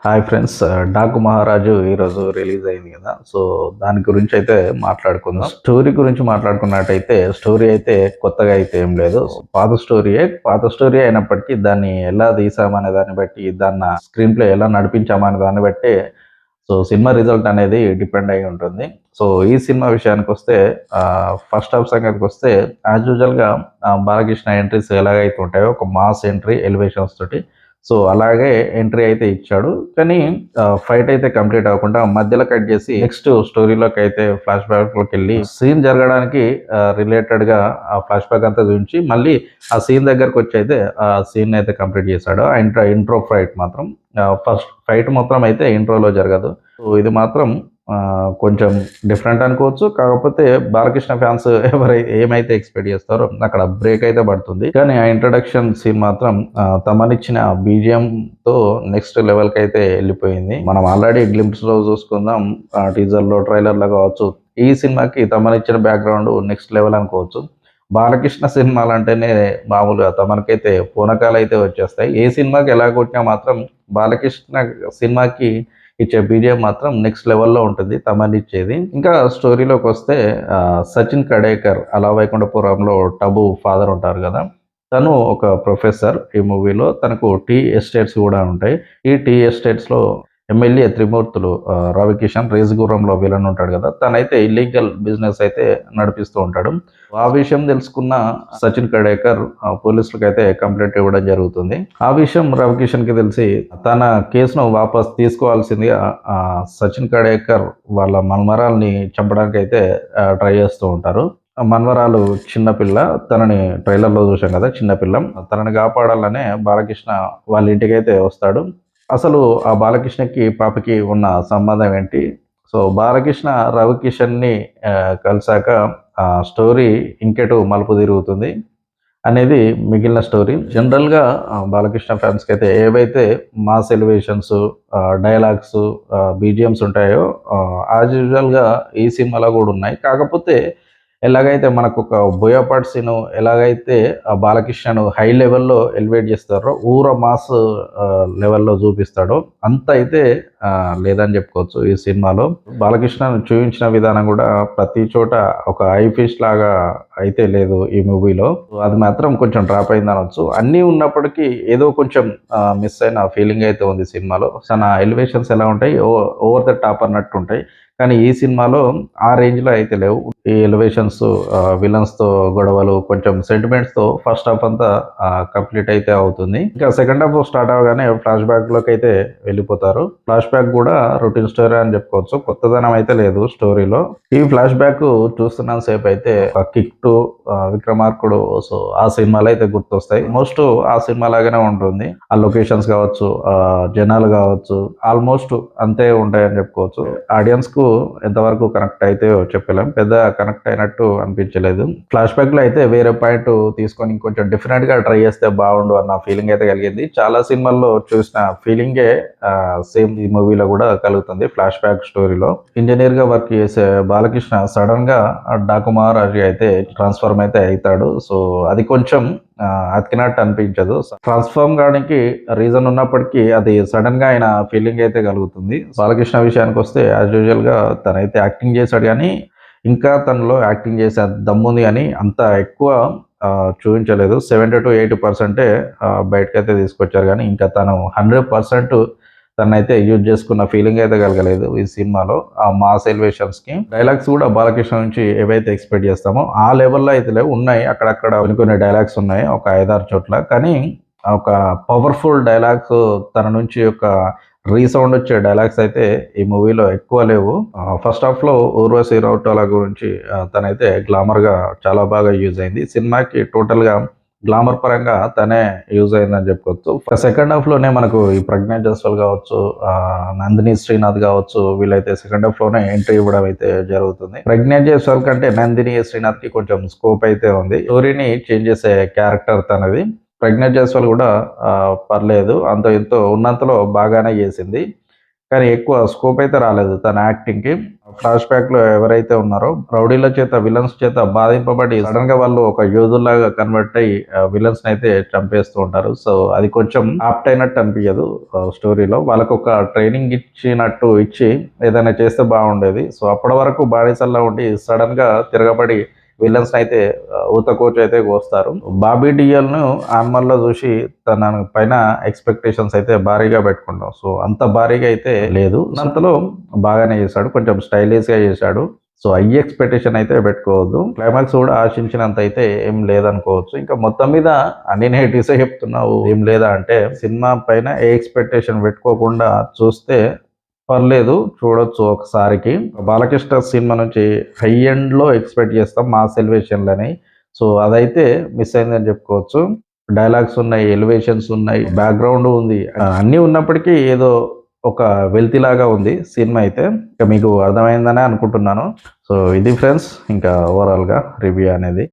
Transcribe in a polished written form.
Hi friends, 'Daaku మహారాజు' ఈరోజు release అయింది కదా. సో దాని గురించి అయితే మాట్లాడుకుందాం. స్టోరీ గురించి మాట్లాడుకున్నట్టయితే స్టోరీ అయితే కొత్తగా అయితే ఏం లేదు. పాత స్టోరీ అయినప్పటికీ దాన్ని ఎలా తీసామనే దాన్ని బట్టి, దాన్ని స్క్రీన్ ప్లే ఎలా నడిపించామనే దాన్ని బట్టి సో సినిమా రిజల్ట్ అనేది డిపెండ్ అయి ఉంటుంది. సో ఈ సినిమా విషయానికి వస్తే ఫస్ట్ హాఫ్ సంగతికి వస్తే యాజ్ యూజువల్గా బాలకృష్ణ ఎంట్రీస్ ఎలాగైతే ఉంటాయో, ఒక మాస్ ఎంట్రీ ఎలివేషన్స్ తోటి సో అలాగే ఎంట్రీ అయితే ఇచ్చాడు. కానీ ఫైట్ అయితే కంప్లీట్ అవ్వకుండా మధ్యలో కట్ చేసి నెక్స్ట్ స్టోరీలోకి అయితే ఫ్లాష్ బ్యాక్‌లోకి వెళ్ళి సీన్ జరగడానికి రిలేటెడ్‌గా ఆ ఫ్లాష్ బ్యాక్ అంతా చూయించి మళ్ళీ ఆ సీన్ దగ్గరకొచ్చి అయితే ఆ సీన్ అయితే కంప్లీట్ చేశాడు. ఆ ఇంట్రో ఫైట్ మాత్రం ఫస్ట్ ఫైట్ మొత్తం అయితే ఇంట్రోలో జరగదు. సో ఇది మాత్రం కొంచెం డిఫరెంట్ అనుకోవచ్చు. కాకపోతే బాలకృష్ణ ఫ్యాన్స్ ఏమైతే ఎక్స్‌పెక్ట్ చేస్తారో అక్కడ బ్రేక్ అయితే పడుతుంది. కానీ ఆ ఇంట్రడక్షన్ సీన్ మాత్రం తమనిచ్చిన బీజీఎంతో నెక్స్ట్ లెవెల్‌కైతే ఎళ్ళిపోయింది. మనం ఆల్రెడీ గ్లింప్స్‌లో చూసుకుందాం, టీజర్‌లో, ట్రైలర్‌లో కావచ్చు. ఈ సినిమాకి తమనిచ్చిన బ్యాక్‌గ్రౌండ్ నెక్స్ట్ లెవెల్ అనుకోవచ్చు. బాలకృష్ణ సినిమాలంటేనే మామూలుగా తమనికైతే పూనకాలైతే వచ్చేస్తాయి. ఏ సినిమాకి ఎలా కొట్టినా మాత్రం బాలకృష్ణ సినిమాకి ఇచ్చే బీజిఎం మాత్రం నెక్స్ట్ లెవెల్‌లో ఉంటుంది తమనిచ్చేది. ఇంకా స్టోరీలోకొస్తే సచిన్ కడేకర్ అల వైకుంఠపురంలో టబు ఫాదర్ ఉంటారు కదా. తను ఒక ప్రొఫెసర్ ఈ మూవీలో. తనకు టీ ఎస్టేట్స్ కూడా ఉంటాయి. ఈ టీ ఎస్టేట్స్‌లో ఎమ్మెల్యే త్రిమూర్తులు రవికిషన్ రేస్ గుర్రంలో విలన్ ఉంటాడు కదా. తనైతే ఇల్లీగల్ బిజినెస్ అయితే నడిపిస్తూ ఉంటాడు. ఆ విషయం తెలుసుకున్న సచిన్ కడేకర్ పోలీసులకైతే కంప్లైంట్ ఇవ్వడం జరుగుతుంది. ఆ విషయం రవికిషన్‌కి తెలిసి తన కేసును వాపస్ తీసుకోవాల్సిందిగా సచిన్ కడేకర్ వాళ్ళ మన్మరాల్ని చంపడానికైతే ట్రై చేస్తూ ఉంటారు. మన్మరాలు చిన్నపిల్ల. తనని ట్రైలర్‌లో చూసాం కదా, చిన్నపిల్ల. తనని కాపాడాలనే బాలకృష్ణ వాళ్ళ ఇంటికైతే వస్తాడు. అసలు ఆ బాలకృష్ణకి, పాపకి ఉన్న సంబంధం ఏంటి? సో బాలకృష్ణ రవికిషన్‌ని కలిసాక స్టోరీ ఇంకెటు మలుపు తిరుగుతుంది అనేది మిగిలిన స్టోరీ. జనరల్‌గా బాలకృష్ణ ఫ్యాన్స్‌కైతే ఏవైతే మాస్ ఎలివేషన్స్, డైలాగ్స్, బీజీఎమ్స్ ఉంటాయో యాజ్ యూజువల్‌గా ఈ సినిమాలో కూడా ఉన్నాయి. కాకపోతే ఎలాగైతే మనకొక బోయపాటి సీను ఎలాగైతే బాలకృష్ణను హై లెవెల్‌లో ఎలివేట్ చేస్తారో, ఊర మాస్ లెవెల్‌లో చూపిస్తాడో అంత అయితే లేదని చెప్పుకోవచ్చు ఈ సినిమాలో. బాలకృష్ణను చూయించిన విధానం కూడా ప్రతి చోట ఒక హై ఫిష్ లాగా అయితే లేదు ఈ మూవీలో. అది మాత్రం కొంచెం డ్రాప్ అయిందనొచ్చు. అన్నీ ఉన్నప్పటికీ ఏదో కొంచెం మిస్ అయిన ఫీలింగ్ అయితే ఉంది సినిమాలో. తన ఎలివేషన్స్ ఎలా ఉంటాయి, ఓవర్ ద టాప్ అన్నట్టుంటాయి. కానీ ఈ సినిమాలో ఆ రేంజ్‌లో అయితే లేవు. ఈ ఎలివేషన్స్, విలన్స్‌తో గొడవలు, కొంచెం సెంటిమెంట్స్‌తో ఫస్ట్ హాఫ్ అంతా కంప్లీట్ అయితే అవుతుంది. ఇంకా సెకండ్ హాఫ్ స్టార్ట్ అవ్వగానే ఫ్లాష్ బ్యాక్‌లోకి అయితే వెళ్ళిపోతారు. ఫ్లాష్ బ్యాక్ కూడా రొటీన్ స్టోరీ అని చెప్పుకోవచ్చు. కొత్తదనం అయితే లేదు స్టోరీలో. ఈ ఫ్లాష్ బ్యాక్ చూస్తున్నంత సేపు అయితే కిక్ 2, విక్రమార్కుడు, సో ఆ సినిమాలు అయితే గుర్తొస్తాయి. మోస్ట్ ఆ సినిమా లాగానే ఉంటుంది. ఆ లొకేషన్స్ కావచ్చు, జనాలు కావచ్చు, ఆల్మోస్ట్ అంతే ఉంటాయని చెప్పుకోవచ్చు. ఆడియన్స్‌కు ఎంతవరకు కనెక్ట్ అయితే చెప్పలేం. పెద్ద కనెక్ట్ అయినట్టు అనిపించలేదు. ఫ్లాష్ బ్యాక్‌లో అయితే వేరే పాయింట్ తీసుకొని ఇంకొంచెం డిఫరెంట్‌గా ట్రై చేస్తే బాగుండు అన్న ఫీలింగ్ అయితే కలిగింది. చాలా సినిమాల్లో చూసిన ఫీలింగే సేమ్ ఈ మూవీలో కూడా కలుగుతుంది. ఫ్లాష్ బ్యాక్ స్టోరీలో ఇంజినీర్‌గా వర్క్ చేసే బాలకృష్ణ సడన్‌గా డాకు మహారాజుగా అయితే ట్రాన్స్‌ఫార్మ్ అయితే అయితాడు. సో అది కొంచెం అతికినట్టు అనిపించదు. ట్రాన్స్‌ఫార్మ్ కావడానికి రీజన్ ఉన్నప్పటికీ అది సడన్‌గా ఆయన ఫీలింగ్ అయితే కలుగుతుంది. బాలకృష్ణ విషయానికొస్తే యాజ్ యూజువల్‌గా తనైతే యాక్టింగ్ చేశాడు గానీ, ఇంకా తనలో యాక్టింగ్ చేసే దమ్ముంది గానీ అంత ఎక్కువ చూయించలేదు. 70-80% బయటకైతే తీసుకొచ్చారు గానీ, ఇంకా తను 100% తనైతే యూజ్ చేసుకున్న ఫీలింగ్ అయితే కలగలేదు ఈ సినిమాలో. ఆ మాస్ ఎలివేషన్స్‌కి. డైలాగ్స్ కూడా బాలకృష్ణ నుంచి ఏవైతే ఎక్స్‌పెక్ట్ చేస్తామో ఆ లెవెల్‌లో అయితే లేవు. ఉన్నాయి అక్కడక్కడ కొన్ని డైలాగ్స్ ఉన్నాయి ఒక 5, 6 చోట్ల. కానీ ఒక పవర్‌ఫుల్ డైలాగ్స్ తన నుంచి ఒక రీసౌండ్ వచ్చే డైలాగ్స్ అయితే ఈ మూవీలో ఎక్కువ లేవు. ఫస్ట్ హాఫ్‌లో 'ఊర్వశి రౌటేలా' గురించి తనైతే గ్లామర్‌గా చాలా బాగా యూజ్ అయింది. సినిమాకి టోటల్‌గా గ్లామర్ పరంగా తనే యూజ్ అయిందని చెప్పుకోవచ్చు. సెకండ్ హాఫ్‌లోనే మనకు ఈ ప్రజ్ఞా జైస్వాల్ కావచ్చు, నందిని శ్రీనాథ్ కావచ్చు, వీళ్ళైతే సెకండ్ హాఫ్‌లోనే ఎంట్రీ ఇవ్వడం అయితే జరుగుతుంది. ప్రజ్ఞా జైస్వాల్ కంటే నందిని శ్రీనాథ్‌కి కొంచెం స్కోప్ అయితే ఉంది. స్టోరీని చేంజ్ చేసే క్యారెక్టర్ తనది. ప్రజ్ఞా జైస్వాల్ కూడా పర్లేదు. అంతో ఇంతో ఉన్నంతలో బాగానే చేసింది. కానీ ఎక్కువ స్కోప్ అయితే రాలేదు తన యాక్టింగ్ కి. ఫ్లాష్ బ్యాక్ లో ఎవరైతే ఉన్నారో రౌడీల చేత విలన్స్ చేత బాధింపబడి సడన్ గా వాళ్ళు ఒక యోధుల్లాగా కన్వర్ట్ అయ్యి విలన్స్ అయితే చంపేస్తూ ఉంటారు. సో అది కొంచెం ఆప్ట్ అయినట్టు అనిపించదు స్టోరీలో. వాళ్ళకు ఒక ట్రైనింగ్ ఇచ్చినట్టు ఇచ్చి ఏదైనా చేస్తే బాగుండేది. సో అప్పటి వరకు బానిసల్లా ఉండి సడన్ గా తిరగబడి విలన్స్ అయితే ఊత కోచ్ అయితే కోస్తారు. బాబీ డియల్ ను ఆన్మల్లో చూసి తన పైన ఎక్స్పెక్టేషన్స్ అయితే భారీగా పెట్టుకుంటాం. సో అంత భారీగా అయితే లేదు, అంతలో బాగానే చేశాడు, కొంచెం స్టైలిష్ గా చేశాడు. సో హై ఎక్స్పెక్టేషన్ అయితే పెట్టుకోవద్దు. క్లైమాక్స్ కూడా ఆశించినంత అయితే ఏం లేదనుకోవచ్చు. ఇంకా మొత్తం మీద అన్ని నెగిటివ్స్ చెప్తున్నావు ఏం లేదా అంటే, సినిమా పైన ఏ ఎక్స్పెక్టేషన్ పెట్టుకోకుండా చూస్తే పర్లేదు, చూడొచ్చు ఒకసారికి. బాలకృష్ణ సినిమా నుంచి హై ఎండ్ లో ఎక్స్పెక్ట్ చేస్తాం మాస్ ఎలివేషన్లని. సో అదైతే మిస్ అయిందని చెప్పుకోవచ్చు. డైలాగ్స్ ఉన్నాయి, ఎలివేషన్స్ ఉన్నాయి, బ్యాక్గ్రౌండ్ ఉంది, అన్నీ ఉన్నప్పటికీ ఏదో ఒక వెల్తీ లాగా ఉంది సినిమా అయితే. ఇంకా మీకు అర్థమైందనే అనుకుంటున్నాను. సో ఇది ఫ్రెండ్స్ ఇంకా ఓవరాల్ గా రివ్యూ అనేది.